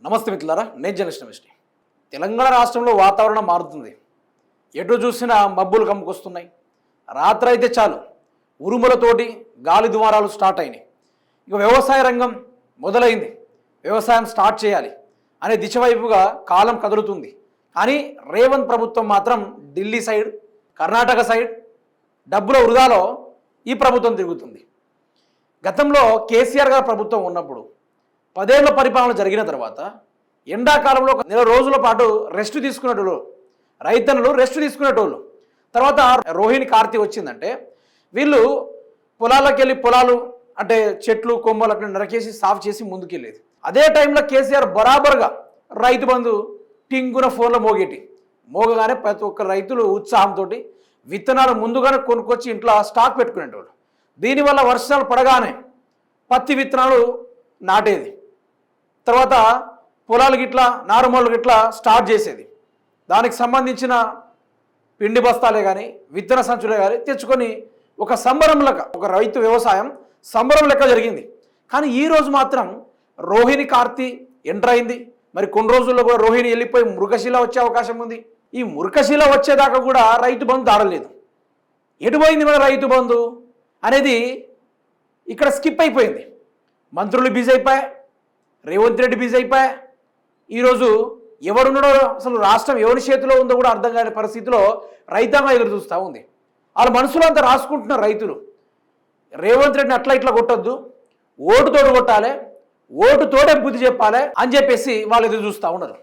నమస్తే మిత్రులారా, నేను జర్నలిస్ట్. తెలంగాణ రాష్ట్రంలో వాతావరణం మారుతుంది. ఎటు చూసినా మబ్బులు కమ్ముకొస్తున్నాయి. రాత్రి అయితే చాలు ఉరుములతోటి గాలి దుమారాలు స్టార్ట్ అయినాయి. ఇక వ్యవసాయ రంగం మొదలైంది. వ్యవసాయం స్టార్ట్ చేయాలి అనే దిశ వైపుగా కాలం కదులుతుంది. కానీ రేవంత్ ప్రభుత్వం మాత్రం ఢిల్లీ సైడ్, కర్ణాటక సైడ్ డబ్బుల వృధాలో ఈ ప్రభుత్వం తిరుగుతుంది. గతంలో కేసీఆర్ గారి ప్రభుత్వం ఉన్నప్పుడు 10 ఏళ్ల పరిపాలన జరిగిన తర్వాత ఎండాకాలంలో 1 నెల రోజుల పాటు రెస్ట్ తీసుకునేటోళ్ళు, రైతన్నులు రెస్ట్ తీసుకునేటోళ్ళు. తర్వాత రోహిణి కార్తీ వచ్చిందంటే వీళ్ళు పొలాలకు వెళ్ళి పొలాలు అంటే చెట్లు కొమ్మలకు నరకేసి సాఫ్ చేసి ముందుకెళ్ళేది. అదే టైంలో కేసీఆర్ బరాబర్గా రైతు బంధు టింగున ఫోన్లో మోగగానే ప్రతి ఒక్క రైతులు ఉత్సాహంతో విత్తనాలు ముందుగానే కొనుక్కొచ్చి ఇంట్లో స్టాక్ పెట్టుకునేటోళ్ళు. దీనివల్ల వర్షాలు పడగానే పత్తి విత్తనాలు నాటేది. తర్వాత పొలాలు గిట్లా నారుమూలలు గిట్లా స్టార్ట్ చేసేది. దానికి సంబంధించిన పిండి బస్తాలే కానీ విత్తన సంచులే కానీ తెచ్చుకొని ఒక సంబరం లెక్క, ఒక రైతు వ్యవసాయం సంబరం లెక్క జరిగింది. కానీ ఈరోజు మాత్రం రోహిణి కార్తీ ఎంటర్ అయింది. మరి కొన్ని రోజుల్లో కూడా రోహిణి వెళ్ళిపోయి మృగశిల వచ్చే అవకాశం ఉంది. ఈ మృగశిల వచ్చేదాకా కూడా రైతు బంధు దాడలేదు. ఎటుపోయింది మన రైతు బంధు అనేది ఇక్కడ స్కిప్ అయిపోయింది. మంత్రులు బిజీ అయిపోయాయి, రేవంత్ రెడ్డి బిజీ అయిపోయా. ఈరోజు ఎవరున్నాడో అసలు రాష్ట్రం ఎవరి చేతిలో ఉందో కూడా అర్థం కాని పరిస్థితిలో రైతాంగం ఎదురు చూస్తూ ఉంది. వాళ్ళ మనసులో అంతా రాసుకుంటున్నారు రైతులు. రేవంత్ రెడ్డిని అట్లా ఇట్లా కొట్టొద్దు, ఓటుతోడు కొట్టాలి, ఓటుతోడే బుద్ధి చెప్పాలి అని చెప్పేసి వాళ్ళు ఎదురు చూస్తూ ఉన్నారు.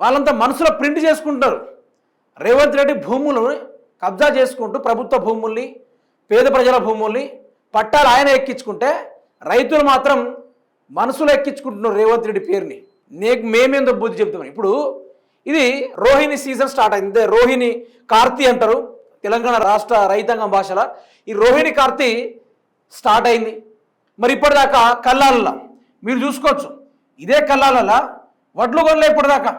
వాళ్ళంతా మనసులో ప్రింట్ చేసుకుంటున్నారు. రేవంత్ రెడ్డి భూములను కబ్జా చేసుకుంటూ ప్రభుత్వ భూముల్ని, పేద ప్రజల భూముల్ని పట్టాలు ఆయన ఎక్కించుకుంటే రైతులు మాత్రం మనసులో ఎక్కించుకుంటున్నారు రేవంత్ రెడ్డి పేరుని. మేమేందో బుద్ధి చెప్తామని. ఇప్పుడు ఇది రోహిణి సీజన్ స్టార్ట్ అయింది. రోహిణి కార్తీ అంటారు తెలంగాణ రాష్ట్ర రైతాంగం భాషలో. ఈ రోహిణి కార్తీ స్టార్ట్ అయింది. మరి ఇప్పటిదాకా కల్లాలలో మీరు చూసుకోవచ్చు, ఇదే కల్లాలలో వడ్లు కొనలే ఇప్పటిదాకా.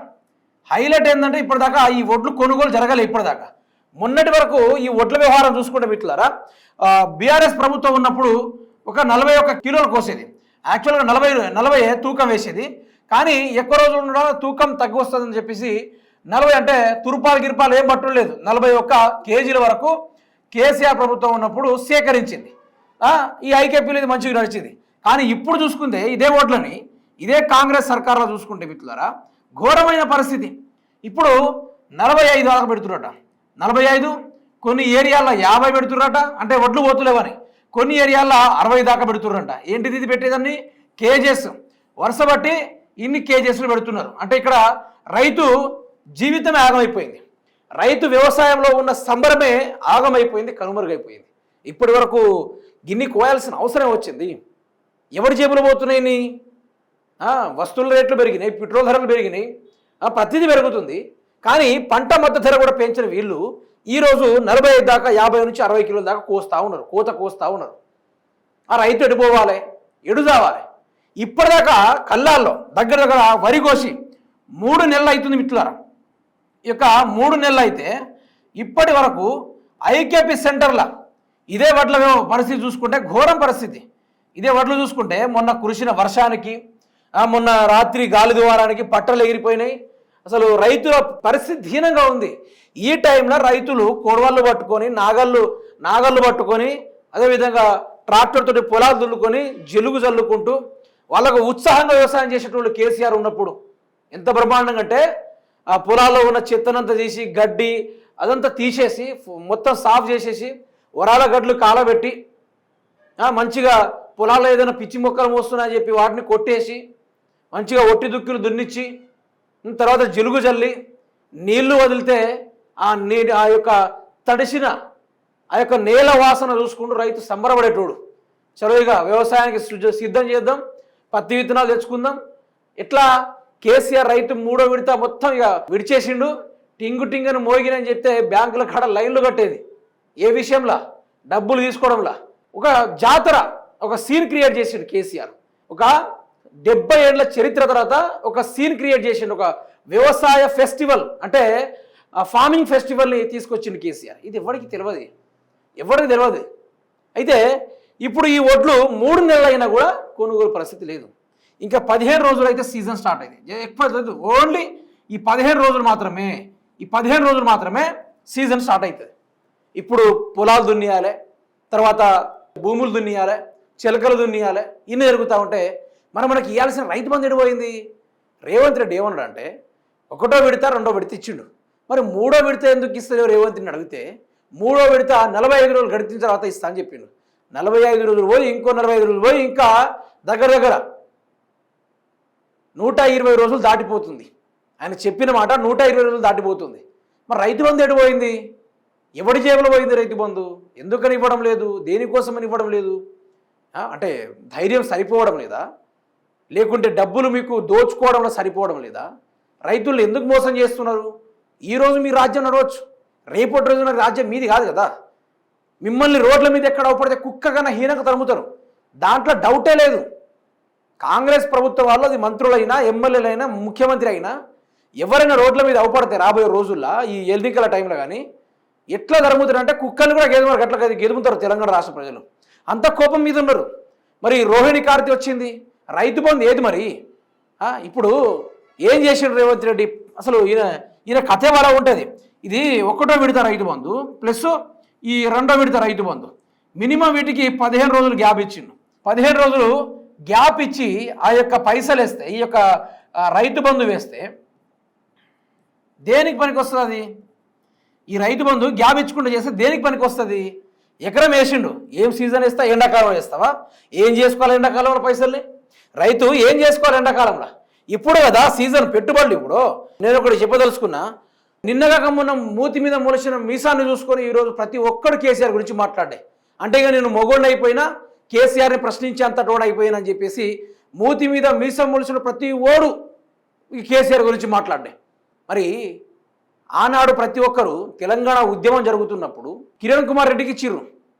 హైలైట్ ఏంటంటే ఇప్పటిదాకా ఈ వడ్లు కొనుగోలు జరగలే. ఇప్పటిదాకా మొన్నటి వరకు ఈ వడ్ల వ్యవహారం చూసుకుంటే మిత్రులారా, బీఆర్ఎస్ ప్రభుత్వం ఉన్నప్పుడు ఒక 41 కిలోలు కోసేది. యాక్చువల్గా 40 తూకం వేసేది. కానీ ఎక్కువ రోజులు ఉండడం తూకం తగ్గి వస్తుందని చెప్పేసి 40 అంటే తురుపాలు గిరుపాలు ఏం పట్టలేదు, 41 కేజీల వరకు కేసీఆర్ ప్రభుత్వం ఉన్నప్పుడు సేకరించింది. ఈ ఐకేపీలో ఇది మంచిగా నడిచింది. కానీ ఇప్పుడు చూసుకుంటే ఇదే ఓట్లని ఇదే కాంగ్రెస్ సర్కార్లో చూసుకుంటే మిత్రులారా ఘోరమైన పరిస్థితి. ఇప్పుడు 45 దాకా పెడుతున్నట, 45, కొన్ని ఏరియాల్లో 50 పెడుతున్నట, అంటే వడ్లు పోతులేవని. కొన్ని ఏరియాల్లో 60 దాకా పెడుతుర్రంట. ఏంటిది ఇది పెట్టేదాన్ని? కేజెస్ వరుస బట్టి ఇన్ని కేజెస్లు పెడుతున్నారు. అంటే ఇక్కడ రైతు జీవితమే ఆగమైపోయింది. రైతు వ్యవసాయంలో ఉన్న సంబరమే ఆగమైపోయింది, కనుమరుగైపోయింది. ఇప్పటి వరకు గిన్ని కోయాల్సిన అవసరం వచ్చింది. ఎవరి జేబులు పోతున్నాయి? వస్తువుల రేట్లు పెరిగినాయి, పెట్రోల్ ధరలు పెరిగినాయి, ప్రతిదీ పెరుగుతుంది. కానీ పంట మద్దతు ధర కూడా పెంచిన వీళ్ళు ఈరోజు 45 దాకా 50 నుంచి 60 కిలోల దాకా కోత కోస్తూ ఉన్నారు. ఆ రైతు ఎడిపోవాలి, ఎడుదావాలి. ఇప్పటిదాకా కల్లాల్లో దగ్గర దగ్గర వరి కోసి 3 నెలలు అవుతుంది మిత్రులారా. ఈ యొక్క 3 నెలలు అయితే ఇప్పటి వరకు ఐకేపీ సెంటర్ల ఇదే వడ్ల పరిస్థితి చూసుకుంటే ఘోరం పరిస్థితి. ఇదే వడ్లు చూసుకుంటే మొన్న కురిసిన వర్షానికి, మొన్న రాత్రి గాలి దువారానికి పట్టలు ఎగిరిపోయినాయి. అసలు రైతుల పరిస్థితి దీనంగా ఉంది. ఈ టైంలో రైతులు కొడవళ్ళు పట్టుకొని నాగళ్ళు పట్టుకొని అదేవిధంగా ట్రాక్టర్ తోటి పొలాలు దుల్లుకొని జలుగు చల్లుకుంటూ వాళ్ళకు ఉత్సాహంగా వ్యవసాయం చేసేటోళ్ళు కేసీఆర్ ఉన్నప్పుడు ఎంత బ్రహ్మాండంగా అంటే ఆ పొలాల్లో ఉన్న చెత్తనంతా తీసి గడ్డి అదంతా తీసేసి మొత్తం సాఫ్ చేసేసి వరాల గడ్లు కాలబెట్టి మంచిగా పొలాల్లో ఏదైనా పిచ్చి మొక్కలు మోస్తున్నాయని చెప్పి వాటిని కొట్టేసి మంచిగా ఒట్టి దుక్కులు దున్నిచ్చి తర్వాత జలుగు చల్లి నీళ్లు వదిలితే ఆ యొక్క తడిసిన ఆ యొక్క నేల వాసన చూసుకుంటూ రైతు సంబరపడేటోడు. చలువుగా వ్యవసాయానికి సిద్ధం చేద్దాం, పత్తి విత్తనాలు తెచ్చుకుందాం. ఇట్లా కేసీఆర్ రైతు 3వ విడత మొత్తం ఇక విడిచేసిండు. టింగుని మోగినని చెప్తే బ్యాంకుల కాడ లైన్లు కట్టేది. ఏ విషయంలో? డబ్బులు తీసుకోవడంలా. ఒక జాతర, ఒక సీన్ క్రియేట్ చేసిండు కేసీఆర్. ఒక 70 ఏళ్ల చరిత్ర తర్వాత ఒక సీన్ క్రియేట్ చేసిండు. ఒక వ్యవసాయ ఫెస్టివల్ అంటే ఫార్మింగ్ ఫెస్టివల్ని తీసుకొచ్చిండు కేసీఆర్. ఇది ఎవరికి తెలియదు. అయితే ఇప్పుడు ఈ వడ్లు 3 నెలలు అయినా కూడా కొనుగోలు పరిస్థితి లేదు. ఇంకా 15 రోజులు అయితే సీజన్ స్టార్ట్ అయింది. ఎక్కువ ఓన్లీ ఈ 15 రోజులు మాత్రమే, ఈ 15 రోజులు మాత్రమే సీజన్ స్టార్ట్ అవుతుంది. ఇప్పుడు పొలాలు దున్నియాలి, తర్వాత భూములు దున్నియాలి, చిలకలు దున్నియాలి, ఇన్ని జరుగుతూ ఉంటే మనకి ఇవ్వాల్సిన రైతు బంధు ఎడిపోయింది. రేవంత్ రెడ్డి ఏమన్నాడు అంటే 1వ విడత 2వ విడత ఇచ్చిండు. మరి 3వ విడత ఎందుకు ఇస్తుంది రేవంత్ రెడ్డిని అడిగితే 3వ విడత 45 రోజులు గడిచిన తర్వాత ఇస్తా అని చెప్పిండు. 45 రోజులు పోయి ఇంకో 45 రోజులు పోయి ఇంకా దగ్గర 120 రోజులు దాటిపోతుంది. ఆయన చెప్పిన మాట 120 రోజులు దాటిపోతుంది. మరి రైతు బంధు ఎడిపోయింది? ఎవడి జేబులో పోయింది రైతు బంధు? ఎందుకని ఇవ్వడం లేదు? దేనికోసమని ఇవ్వడం లేదు? అంటే ధైర్యం సరిపోవడం లేదా? లేకుంటే డబ్బులు మీకు దోచుకోవడంలో సరిపోవడం లేదా? రైతులు ఎందుకు మోసం చేస్తున్నారు? ఈరోజు మీ రాజ్యం నడవచ్చు, రేపటి రోజున రాజ్యం మీది కాదు కదా. మిమ్మల్ని రోడ్ల మీద ఎక్కడ అవపడితే కుక్క కన్నా హీనంగా తరుముతారు, దాంట్లో డౌటే లేదు. కాంగ్రెస్ ప్రభుత్వం వాళ్ళు, అది మంత్రులైనా ఎమ్మెల్యేలైనా ముఖ్యమంత్రి అయినా ఎవరైనా రోడ్ల మీద అవపడితే రాబోయే రోజుల్లో ఈ ఎన్నికల టైంలో కానీ ఎట్లా తరుముతారు అంటే కుక్కలు కూడా గెలుముతారు, అట్లా గెలుముతారు తెలంగాణ రాష్ట్ర ప్రజలు. అంత కోపం మీద ఉన్నారు. మరి రోహిణి కార్తీ వచ్చింది, రైతు బంధు ఏది మరి? ఇప్పుడు ఏం చేసిండు రేవంత్ రెడ్డి? అసలు ఈయన కథ ఎలా ఉంటుంది? ఇది 1వ విడత రైతు బంధు ప్లస్ ఈ 2వ విడత రైతు బంధు, మినిమం వీటికి 15 రోజులు గ్యాప్ ఇచ్చిండు. 15 రోజులు గ్యాప్ ఇచ్చి ఆ యొక్క పైసలు వేస్తే, ఈ యొక్క రైతు బంధు వేస్తే దేనికి పనికి వస్తుంది? ఈ రైతు బంధు గ్యాప్ ఇచ్చుకుంటూ చేస్తే దేనికి పనికి వస్తుంది? ఎకరం వేసిండు, ఏం సీజన్ వేస్తా? ఎండాకాలం వేస్తావా? ఏం చేసుకోవాలి ఎండాకాలంలో పైసల్ని? రైతు ఏం చేసుకోవాలి ఎండాకాలంలో? ఇప్పుడు కదా సీజన్, పెట్టుబడులు. ఇప్పుడు నేను ఒకటి చెప్పదలుచుకున్నా, నిన్నగా మొన్న మూతి మీద మొలిచిన మీసాన్ని చూసుకొని ఈరోజు ప్రతి ఒక్కడు కేసీఆర్ గురించి మాట్లాడే. అంటే ఇక నేను మొగోళ్ళు అయిపోయినా కేసీఆర్ని ప్రశ్నించే అంత టోడ్ అయిపోయినా అని చెప్పేసి మూతి మీద మీసం మొలిచిన ప్రతి ఓడు ఈ కేసీఆర్ గురించి మాట్లాడే. మరి ఆనాడు ప్రతి ఒక్కరు తెలంగాణ ఉద్యమం జరుగుతున్నప్పుడు కిరణ్ కుమార్ రెడ్డికి ఇచ్చిర్రు,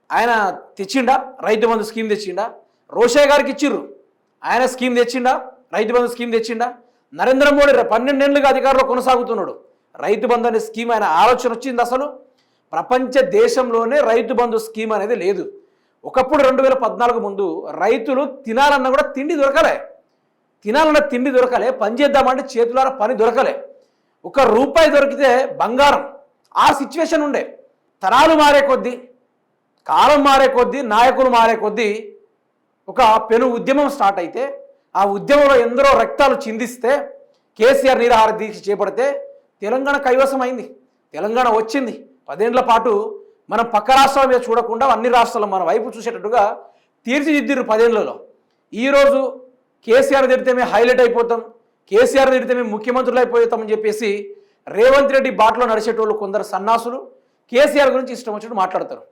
ఆయన తెచ్చిండా? రైతు బంధు స్కీమ్ తెచ్చిండా? రోషయ్య గారికి ఇచ్చిర్రు, ఆయన స్కీమ్ తెచ్చిండా? రైతు బంధు స్కీమ్ తెచ్చిండా? నరేంద్ర మోడీ 12 ఏళ్ళుగా అధికారంలో కొనసాగుతున్నాడు, రైతు బంధు అనే స్కీమ్ ఆయన ఆలోచన వచ్చింది? అసలు ప్రపంచ దేశంలోనే రైతు బంధు స్కీమ్ అనేది లేదు. ఒకప్పుడు 2014 ముందు రైతులు తినాలన్నా కూడా తిండి దొరకలే, తినాలన్న తిండి దొరకలే, పని చేద్దామంటే చేతులారా పని దొరకలే. ₹1 దొరికితే బంగారం, ఆ సిచ్యువేషన్ ఉండే. తరాలు మారే కొద్దీ, కాలం మారే కొద్దీ, నాయకులు మారే కొద్దీ ఒక పెను ఉద్యమం స్టార్ట్ అయితే ఆ ఉద్యమంలో ఎందరో రక్తాలు చిందిస్తే కేసీఆర్ నిరాహార దీక్ష చేపడితే తెలంగాణ కైవసం అయింది, తెలంగాణ వచ్చింది. 10 ఏళ్ల పాటు మనం పక్క రాష్ట్రాల మీద చూడకుండా అన్ని రాష్ట్రాలు మన వైపు చూసేటట్టుగా తీర్చిదిద్దిరు 10 ఏళ్లలో. ఈరోజు కేసీఆర్ తిడితే మేము హైలైట్ అయిపోతాం, కేసీఆర్ తిడితే మేము ముఖ్యమంత్రులు అయిపోతామని చెప్పేసి రేవంత్ రెడ్డి బాటలో నడిచేటోళ్ళు కొందరు సన్నాసులు కేసీఆర్ గురించి ఇష్టం వచ్చినట్టు మాట్లాడతారు.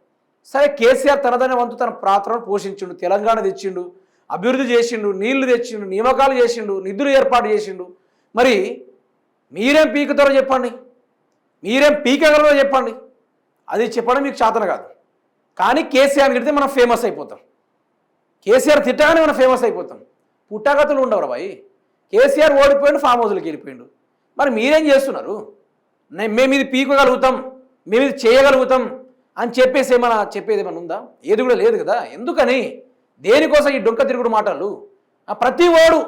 సరే, కేసీఆర్ తనదనే వంతు తన పాత్రను పోషించిండు, తెలంగాణ తెచ్చిండు, అభివృద్ధి చేసిండు, నీళ్లు తెచ్చిండు, నియామకాలు చేసిండు, నిధులు ఏర్పాటు చేసిండు. మరి మీరేం పీకుతారో చెప్పండి, మీరేం పీకగలరో చెప్పండి. అది చెప్పడం మీకు చేతన కాదు. కానీ కేసీఆర్ తిడితే మనం ఫేమస్ అయిపోతాం, కేసీఆర్ తిట్టగానే మనం ఫేమస్ అయిపోతాం. పుట్టగతులు ఉండవరా బాయ్? కేసీఆర్ ఓడిపోయిండు, ఫామ్ హౌస్లోకి వెళ్ళిపోయిండు. మరి మీరేం చేస్తున్నారు? మేము ఇది పీకగలుగుతాం, మేము ఇది చేయగలుగుతాం అని చెప్పేసి ఏమైనా చెప్పేది ఏమైనా ఉందా? ఏది కూడా లేదు కదా. ఎందుకని, దేనికోసం ఈ డొంక తిరుగుడు మాటలు? ప్రతి ఓడు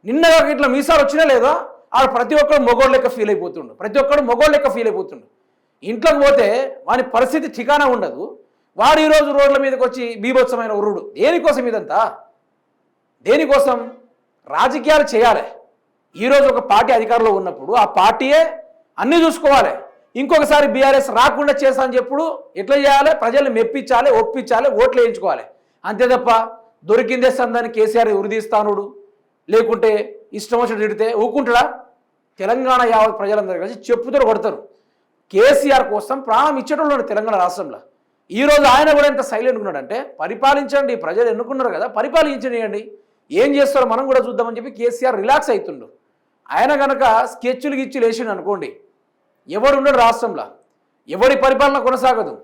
నిన్నగా ఇట్లా మీసాలు వచ్చినా లేదా ఆడు ప్రతి ఒక్కడు మొగోడు లెక్క ఫీల్ అయిపోతుండు, ప్రతి ఒక్కడు మొగోడు లెక్క ఫీల్ అయిపోతుండు. ఇంట్లోకి పోతే వాని పరిస్థితి ठिकाना ఉండదు. వాడు ఈరోజు రోడ్ల మీదకి వచ్చి బీభత్సమైన ఉరుడు. దేనికోసం ఇదంతా? దేనికోసం? రాజకీయాలు చేయాలి. ఈరోజు ఒక పార్టీ అధికారంలో ఉన్నప్పుడు ఆ పార్టీయే అన్నీ చూసుకోవాలి. ఇంకొకసారి బీఆర్ఎస్ రాకుండా చేస్తా అని చెప్పుడు ఎట్లా చేయాలి? ప్రజల్ని మెప్పించాలి, ఒప్పించాలి, ఓట్లు వేయించుకోవాలి. అంతే తప్ప దొరికిందే సందాన్ని కేసీఆర్ ఉరిదీస్తానుడు, లేకుంటే ఇష్టం వచ్చినట్టు తిడితే ఊకుంటాడా? తెలంగాణ యావత్ ప్రజలందరూ కలిసి చెప్పుతో కొడతారు. కేసీఆర్ కోసం ప్రాణం ఇచ్చేటోళ్ళు తెలంగాణ రాష్ట్రంలో. ఈరోజు ఆయన కూడా ఎంత సైలెంట్గా ఉన్నాడంటే, పరిపాలించండి, ప్రజలు ఎన్నుకున్నారు కదా, పరిపాలించనియండి, ఏం చేస్తారో మనం కూడా చూద్దామని చెప్పి కేసీఆర్ రిలాక్స్ అవుతుండు. ఆయన కనుక స్కెచ్లు గిచ్చులు వేసిండు అనుకోండి, ఎవడు ఉండడు రాష్ట్రంలో, ఎవడి పరిపాలన కొనసాగదు.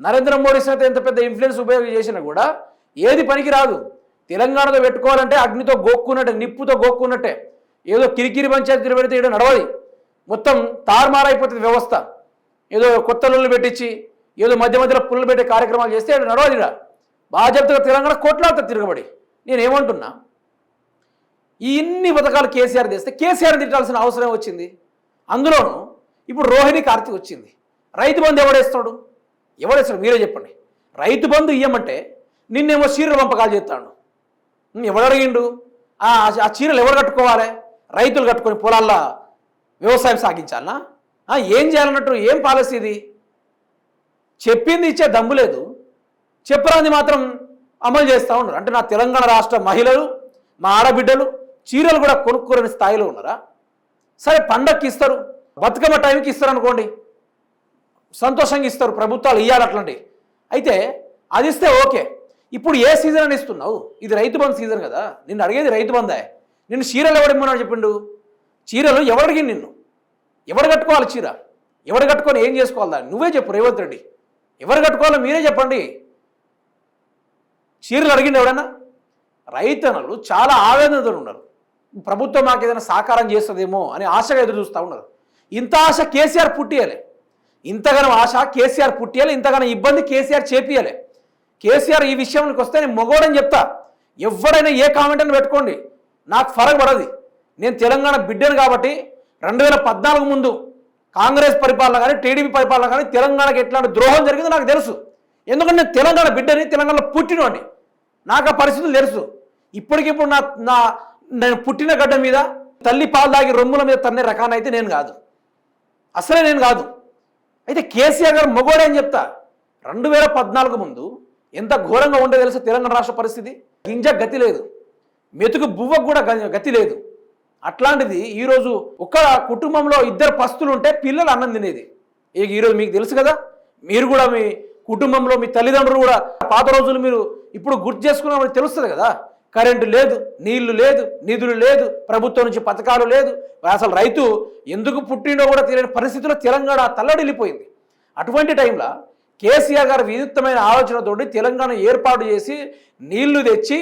నరేంద్ర మోడీ సైతం ఎంత పెద్ద ఇన్ఫ్లుయెన్స్ ఉపయోగం చేసినా కూడా ఏది పనికి రాదు. తెలంగాణలో పెట్టుకోవాలంటే అగ్నితో గోక్కున్నట్టే, నిప్పుతో గోక్కున్నట్టే. ఏదో కిరికిరి పంచాయతీ పెడితే ఇక్కడ నడవది, మొత్తం తారుమారైపోతుంది వ్యవస్థ. ఏదో కొత్త లొల్లు పెట్టించి ఏదో మధ్య మధ్యలో పుల్లలు పెట్టే కార్యక్రమాలు చేస్తే ఇక్కడ నడవది. బాధ్యతగా తెలంగాణ కోట్లాడుతుంది తిరగబడి. నేనేమంటున్నా, ఈ ఇన్ని పథకాలు కేసీఆర్ తెస్తే కేసీఆర్ తిట్టాల్సిన అవసరం వచ్చింది. అందులోనూ ఇప్పుడు రోహిణి కార్తీక్ వచ్చింది. రైతు బంధు ఎవడేస్తాడు? మీరే చెప్పండి. రైతు బంధు ఇయ్యమంటే నిన్నేమో చీరలు పంపకాలు చేస్తాడు. ఎవడు అడిగిండు? ఆ చీరలు ఎవరు కట్టుకోవాలి? రైతులు కట్టుకొని పొలాల్లో వ్యవసాయం సాగించాలనా? ఏం చేయాలన్నట్టు ఏం పాలసీ ఇది? చెప్పింది ఇచ్చే దమ్ము లేదు, చెప్పరాంది మాత్రం అమలు చేస్తూ ఉన్నారు. అంటే నా తెలంగాణ రాష్ట్ర మహిళలు, మా ఆడబిడ్డలు చీరలు కూడా కొనుక్కోరని స్థాయిలో ఉన్నారా? సరే, పండగకి ఇస్తారు, బతుకమ్మ టైంకి ఇస్తారు అనుకోండి, సంతోషంగా ఇస్తారు, ప్రభుత్వాలు ఇవ్వాలి అట్లాంటివి. అయితే అది ఇస్తే ఓకే. ఇప్పుడు ఏ సీజన్ అని ఇస్తున్నావు? ఇది రైతు బంధు సీజన్ కదా, నిన్ను అడిగేది రైతు బంధే. నిన్ను చీరలు ఎవడిమ్మన్నాడు చెప్పిండు? చీరలు ఎవరు అడిగింది నిన్ను? ఎవరు కట్టుకోవాలి చీర? ఎవరు కట్టుకొని ఏం చేసుకోవాలి దాన్ని? నువ్వే చెప్పు రేవంత్ రెడ్డి. ఎవరు కట్టుకోవాలో మీరే చెప్పండి. చీరలు అడిగింది ఎవడన్నా? రైతన్నలు చాలా ఆవేదనతో ఉన్నారు. ప్రభుత్వం మాకు ఏదైనా సహకారం చేస్తుందేమో అని ఆశగా ఎదురు చూస్తూ ఉన్నారు. ఇంత ఆశ కేసీఆర్ పుట్టియాలి, ఇంతగానో ఆశ కేసీఆర్ పుట్టియాలి, ఇంతగానో ఇబ్బంది కేసీఆర్ చేపియాలి. కేసీఆర్ ఈ విషయంలోకి వస్తే నేను మొగోడని చెప్తా. ఎవరైనా ఏ కామెంట్ అని పెట్టుకోండి, నాకు ఫరక్ పడది. నేను తెలంగాణ బిడ్డను కాబట్టి 2014 ముందు కాంగ్రెస్ పరిపాలన కానీ టీడీపీ పరిపాలన కానీ తెలంగాణకి ఎట్లాంటి ద్రోహం జరిగిందో నాకు తెలుసు. ఎందుకంటే నేను తెలంగాణ బిడ్డని, తెలంగాణలో పుట్టినోండి, నాకు ఆ పరిస్థితులు తెలుసు. ఇప్పటికిప్పుడు నేను పుట్టిన గడ్డ మీద తల్లి పాలు దాగి రొమ్ముల మీద తన్నే రకానైతే నేను కాదు, అసలే నేను కాదు. అయితే కేసీఆర్ గారు మొగోడే అని చెప్తా. 2014 ముందు ఎంత ఘోరంగా ఉండే తెలుసు తెలంగాణ రాష్ట్ర పరిస్థితి. గింజ గతి లేదు, మెతుకు బువ్వకు కూడా గతి లేదు. అట్లాంటిది ఈరోజు ఒక కుటుంబంలో 2 పస్తులు ఉంటే పిల్లలు అన్నం తినేది. ఈరోజు మీకు తెలుసు కదా, మీరు కూడా మీ కుటుంబంలో మీ తల్లిదండ్రులు కూడా పాత రోజులు మీరు ఇప్పుడు గుర్తు చేసుకున్నామని తెలుస్తుంది కదా. కరెంటు లేదు, నీళ్లు లేదు, నిధులు లేదు, ప్రభుత్వం నుంచి పథకాలు లేదు. అసలు రైతు ఎందుకు పుట్టిండో కూడా తెలియని పరిస్థితుల్లో తెలంగాణ తల్లడిల్లిపోయింది. అటువంటి టైంలో కేసీఆర్ గారు వినూత్నమైన ఆలోచనతోటి తెలంగాణ ఏర్పాటు చేసి నీళ్లు తెచ్చి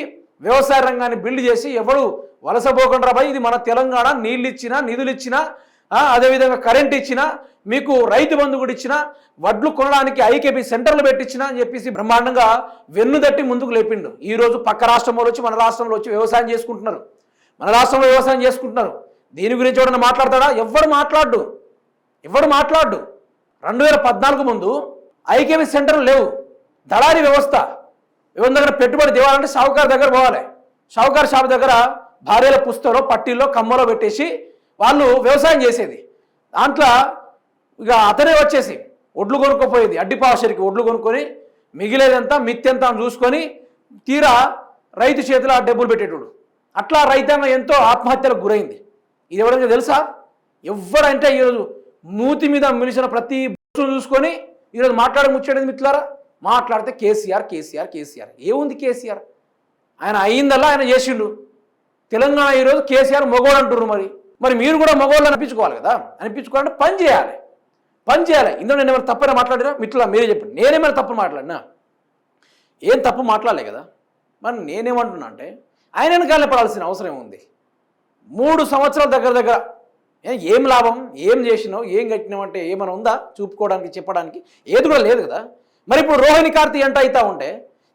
వ్యవసాయ రంగాన్ని బిల్డ్ చేసి ఎవడు వలసపోకుండా రాబాయి, ఇది మన తెలంగాణ, నీళ్ళు ఇచ్చినా నిధులు ఇచ్చినా అదేవిధంగా కరెంట్ ఇచ్చినా మీకు రైతు బంధు కూడా ఇచ్చినా వడ్లు కొనడానికి ఐకేపీ సెంటర్లు పెట్టించినా అని చెప్పేసి బ్రహ్మాండంగా వెన్ను తట్టి ముందుకు లేపిండు. ఈరోజు పక్క రాష్ట్రంలో వచ్చి మన రాష్ట్రంలో వచ్చి వ్యవసాయం చేసుకుంటున్నారు, మన రాష్ట్రంలో వ్యవసాయం చేసుకుంటున్నారు. దీని గురించి ఎవడన్నా మాట్లాడతాడా? ఎవరు మాట్లాడు. 2014 ముందు ఐకేపీ సెంటర్లు లేవు, దళారీ వ్యవస్థ. ఎవరి దగ్గర పెట్టుబడి తేవాలంటే షావుకారు దగ్గర పోవాలి, షావుకారు షాపు దగ్గర భార్యల పుస్తలో పట్టీల్లో కమ్మలో పెట్టేసి వాళ్ళు వ్యవసాయం చేసేది. దాంట్లో ఇక అతనే వచ్చేసి ఒడ్లు కొనుక్కోపోయేది, అడ్డిపావసరికి ఒడ్లు కొనుక్కొని మిగిలేదంతా మిత్తెంత చూసుకొని తీరా రైతు చేతిలో డబ్బులు పెట్టేటోడు. అట్లా రైతాంగం ఎంతో ఆత్మహత్యలకు గురైంది. ఇది ఎవరైనా తెలుసా? ఎవరంటే ఈరోజు మూతి మీద మిలిచిన ప్రతి చూసుకొని ఈరోజు ముచ్చేది మిత్రులారా. మాట్లాడితే కేసీఆర్ కేసీఆర్ కేసీఆర్. ఏముంది కేసీఆర్? ఆయన అయిందల్లా ఆయన చేసిండు. తెలంగాణ ఈరోజు కేసీఆర్ మొగోడు అంటున్నారు. మరి మీరు కూడా మొగోళ్ళు అనిపించుకోవాలి కదా. అనిపించుకోవాలంటే పని చేయాలి. ఇందులో నేను ఏమైనా తప్పైనా మాట్లాడినా మిత్రులా మీరే చెప్పండి. నేనేమైనా తప్పు మాట్లాడినా? ఏం తప్పు మాట్లాడలే కదా. మరి నేనేమంటున్నా అంటే ఆయన వెనకాలే పడాల్సిన అవసరం ఏముంది? 3 సంవత్సరాల దగ్గర ఏం లాభం, ఏం చేసినావు, ఏం కట్టినావు అంటే ఏమైనా ఉందా చూపుకోవడానికి, చెప్పడానికి? ఏది కూడా లేదు కదా. మరి ఇప్పుడు రోహిణి కార్తీక్ ఎంట అవుతా ఉంటే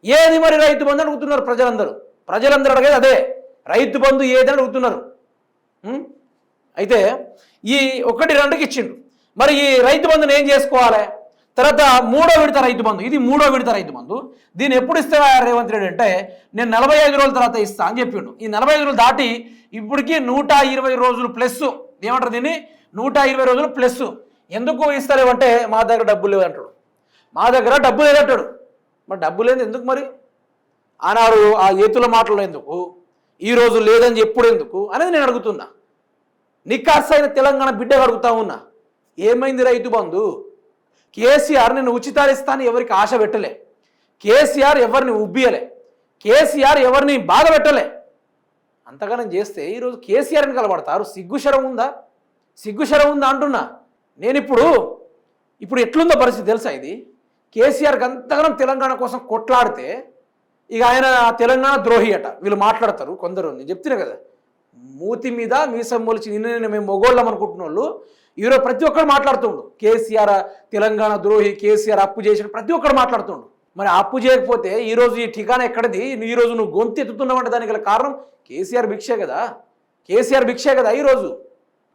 ఏది మరి రైతు బంధు అడుగుతున్నారు ప్రజలందరూ అడిగేది అదే, రైతు బంధు ఏదని అడుగుతున్నారు. అయితే ఈ 1-2కి ఇచ్చిండు. మరి ఈ రైతు బంధుని ఏం చేసుకోవాలి? తర్వాత 3వ విడత రైతు బంధు, ఇది 3వ విడత రైతు బంధు. దీన్ని ఎప్పుడు ఇస్తా రేవంత్ రెడ్డి అంటే నేను 45 రోజుల తర్వాత ఇస్తా అని చెప్పిండు. ఈ 45 రోజులు దాటి ఇప్పటికీ 120 రోజులు ప్లస్. ఏమంటారు దీన్ని? 120 రోజులు ప్లస్. ఎందుకు ఇస్తలేవంటే మా దగ్గర డబ్బులు లేవు అంటాడు. మా దగ్గర డబ్బు లేదంటాడు. మరి డబ్బు లేదు ఎందుకు? మరి ఆనాడు ఆ ఏతుల మాటలు ఎందుకు, ఈరోజు లేదని ఎప్పుడు ఎందుకు అనేది నేను అడుగుతున్నా. నికాసైన తెలంగాణ బిడ్డగా అడుగుతా ఉన్నా. ఏమైంది రైతు బంధు? కేసీఆర్ నేను ఉచితాలు ఇస్తాను ఎవరికి ఆశ పెట్టలే, కేసీఆర్ ఎవరిని ఉబ్బియలే, కేసీఆర్ ఎవరిని బాధ పెట్టలే. అంతగానం చేస్తే ఈరోజు కేసీఆర్ని కలబడతారు. సిగ్గుశరం ఉందా అంటున్నా నేను. ఇప్పుడు ఎట్లుందో పరిస్థితి తెలుసా? ఇది కేసీఆర్కి అంతగానం తెలంగాణ కోసం కొట్లాడితే ఇక ఆయన తెలంగాణ ద్రోహి అట వీళ్ళు మాట్లాడతారు కొందరు. నేను చెప్తున్నా కదా, మూతి మీద మీసం మొలిచి నిన్న మేము మొగోళ్ళం అనుకుంటున్న వాళ్ళు ఈరోజు ప్రతి ఒక్కరు మాట్లాడుతుండు కేసీఆర్ తెలంగాణ ద్రోహి, కేసీఆర్ అప్పు చేసిన ప్రతి ఒక్కరు మాట్లాడుతుండు. మరి అప్పు చేయకపోతే ఈరోజు ఈ ఠికానా ఎక్కడిది? ఈరోజు నువ్వు గొంతు ఎత్తుతున్నావంటే దానికి గల కారణం కేసీఆర్ భిక్షే కదా. కేసీఆర్ భిక్షే కదా ఈరోజు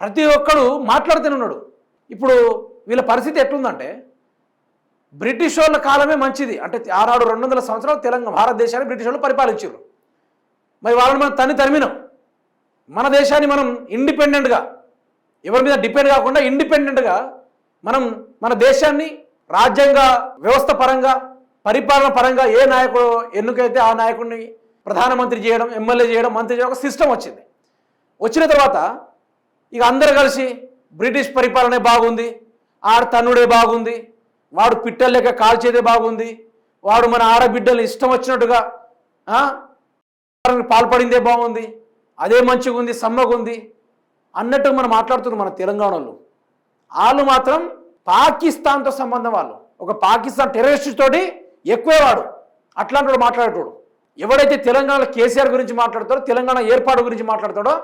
ప్రతి ఒక్కడు మాట్లాడుతూనే ఉన్నాడు. ఇప్పుడు వీళ్ళ పరిస్థితి ఎట్లుందంటే బ్రిటిష్ వాళ్ళ కాలమే మంచిది, అంటే ఆనాడు 200 సంవత్సరాలు తెలంగాణ భారతదేశాన్ని బ్రిటిష్ వాళ్ళు పరిపాలించారు. మరి వాళ్ళని మనం తరిమినాం. మన దేశాన్ని మనం ఇండిపెండెంట్గా ఎవరి మీద డిపెండ్ కాకుండా ఇండిపెండెంట్గా మనం మన దేశాన్ని రాజ్యాంగ వ్యవస్థ పరంగా పరిపాలన పరంగా ఏ నాయకుడు ఎన్నికైతే ఆ నాయకుడిని ప్రధానమంత్రి చేయడం, ఎమ్మెల్యే చేయడం, మంత్రి చేయడం ఒక సిస్టమ్ వచ్చింది. వచ్చిన తర్వాత ఇక అందరు కలిసి బ్రిటిష్ పరిపాలనే బాగుంది, ఆడ తన్నుడే బాగుంది, వాడు పిట్టలేక కాల్చేదే బాగుంది, వాడు మన ఆడబిడ్డలు ఇష్టం వచ్చినట్టుగా పాల్పడిందే బాగుంది, అదే మంచిగా ఉంది, సమ్మగా ఉంది అన్నట్టు మనం మాట్లాడుతున్నారు మన తెలంగాణలో. వాళ్ళు మాత్రం పాకిస్తాన్తో సంబంధం, వాళ్ళు ఒక పాకిస్తాన్ టెర్రరిస్ట్ తోటి ఎక్కువే వాడు అట్లాంటి వాడు మాట్లాడేటోడు. ఎవడైతే తెలంగాణలో కేసీఆర్ గురించి మాట్లాడతాడో, తెలంగాణ ఏర్పాటు గురించి మాట్లాడతాడో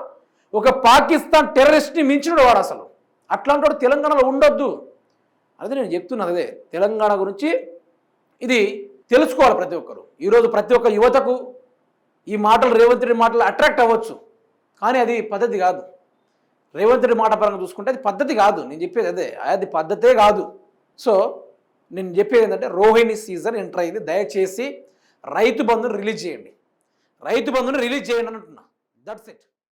ఒక పాకిస్తాన్ టెర్రరిస్ట్ని మించినడు వాడు. అసలు అట్లాంటి వాడు తెలంగాణలో ఉండొద్దు. అదే నేను చెప్తున్నది, అదే తెలంగాణ గురించి ఇది తెలుసుకోవాలి ప్రతి ఒక్కరు. ఈరోజు ప్రతి ఒక్క యువతకు ఈ మాటలు, రేవంత్ రెడ్డి మాటలు అట్రాక్ట్ అవ్వచ్చు, కానీ అది పద్ధతి కాదు. రేవంత్ రెడ్డి మాట పరంగా చూసుకుంటే అది పద్ధతి కాదు. నేను చెప్పేది అదే, అది పద్ధతే కాదు. సో నేను చెప్పేది ఏంటంటే రోహిణి సీజన్ ఎంటర్ అయింది, దయచేసి రైతు బంధుని రిలీజ్ చేయండి, రైతు బంధుని రిలీజ్ చేయండి అని అంటున్నా. That's it.